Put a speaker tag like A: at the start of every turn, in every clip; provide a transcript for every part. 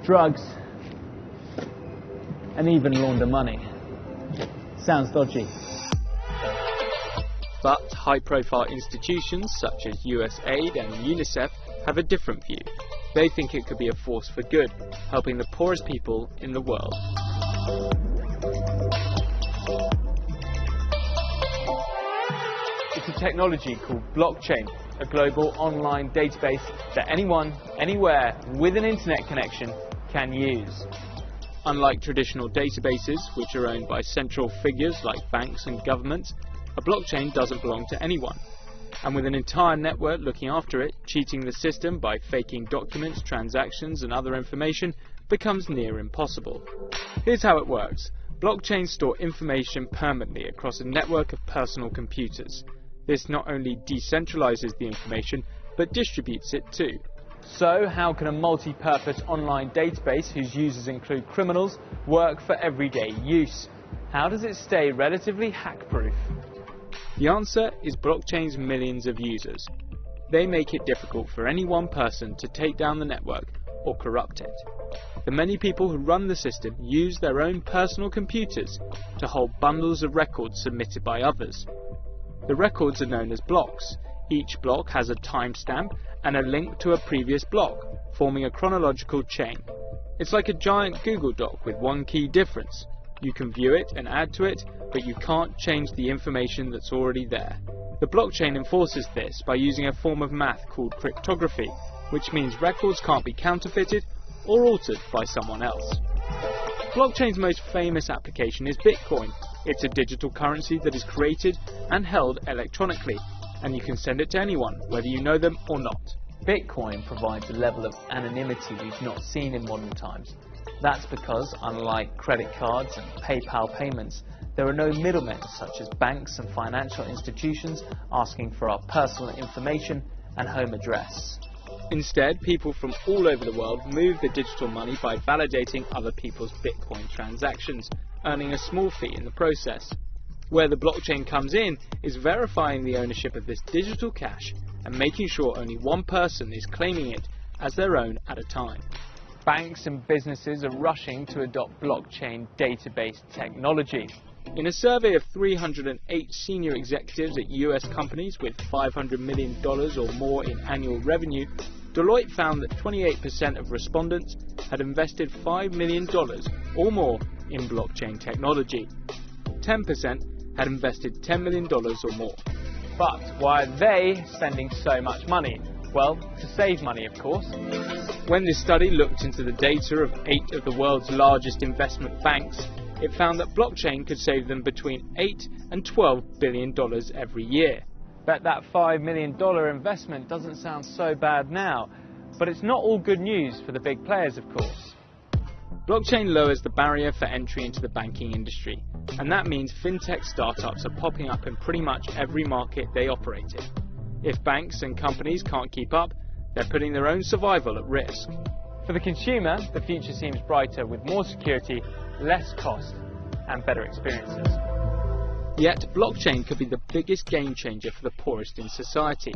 A: drugs, and even launder money. Sounds dodgy.
B: But high-profile institutions such as USAID and UNICEF have a different view. They think it could be a force for good, helping the poorest people in the world. It's a technology called blockchain, a global online database that anyone, anywhere, with an internet connection can use. Unlike traditional databases, which are owned by central figures like banks and governments, a blockchain doesn't belong to anyone. And with an entire network looking after it, cheating the system by faking documents, transactions and other information becomes near impossible. Here's how it works. Blockchains store information permanently across a network of personal computers. This not only decentralizes the information, but distributes it too. So how can a multi-purpose online database whose users include criminals work for everyday use? How does it stay relatively hack-proof? The answer is blockchain's millions of users. They make it difficult for any one person to take down the network or corrupt it. The many people who run the system use their own personal computers to hold bundles of records submitted by others. The records are known as blocks. Each block has a timestamp and a link to a previous block, forming a chronological chain. It's like a giant Google Doc with one key difference. You can view it and add to it, but you can't change the information that's already there. The blockchain enforces this by using a form of math called cryptography, which means records can't be counterfeited or altered by someone else. Blockchain's most famous application is Bitcoin. It's a digital currency that is created and held electronically, and you can send it to anyone, whether you know them or not. Bitcoin provides a level of anonymity we've not seen in modern times. That's because, unlike credit cards and PayPal payments, there are no middlemen such as banks and financial institutions asking for our personal information and home address. Instead, people from all over the world move the digital money by validating other people's Bitcoin transactions, earning a small fee in the process. Where the blockchain comes in is verifying the ownership of this digital cash and making sure only one person is claiming it as their own at a time. Banks and businesses are rushing to adopt blockchain database technology. In a survey of 308 senior executives at US companies with $500 million or more in annual revenue, Deloitte found that 28% of respondents had invested $5 million or more in blockchain technology. 10% had invested $10 million or more. But why are they spending so much money? Well, to save money, of course. When this study looked into the data of 8 of the world's largest investment banks, it found that blockchain could save them between $8 and $12 billion every year. Bet that $5 million investment doesn't sound so bad now, but it's not all good news for the big players, of course. Blockchain lowers the barrier for entry into the banking industry, and that means fintech startups are popping up in pretty much every market they operate in. If banks and companies can't keep up, they're putting their own survival at risk. For the consumer, the future seems brighter with more security, less cost, and better experiences. Yet, blockchain could be the biggest game changer for the poorest in society.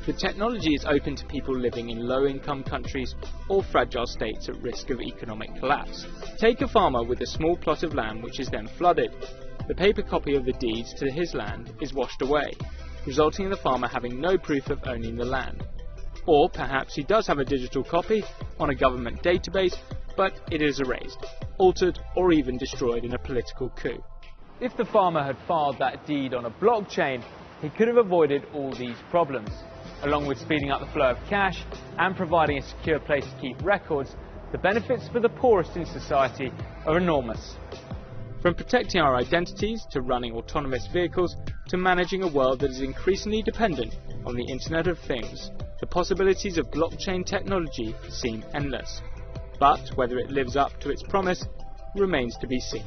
B: The technology is open to people living in low-income countries or fragile states at risk of economic collapse. Take a farmer with a small plot of land which is then flooded. The paper copy of the deeds to his land is washed away, resulting in the farmer having no proof of owning the land. Or perhaps he does have a digital copy on a government database, but it is erased, altered, or even destroyed in a political coup. If the farmer had filed that deed on a blockchain, he could have avoided all these problems. Along with speeding up the flow of cash and providing a secure place to keep records, the benefits for the poorest in society are enormous. From protecting our identities to running autonomous vehicles to managing a world that is increasingly dependent on the Internet of Things, the possibilities of blockchain technology seem endless. But whether it lives up to its promise remains to be seen.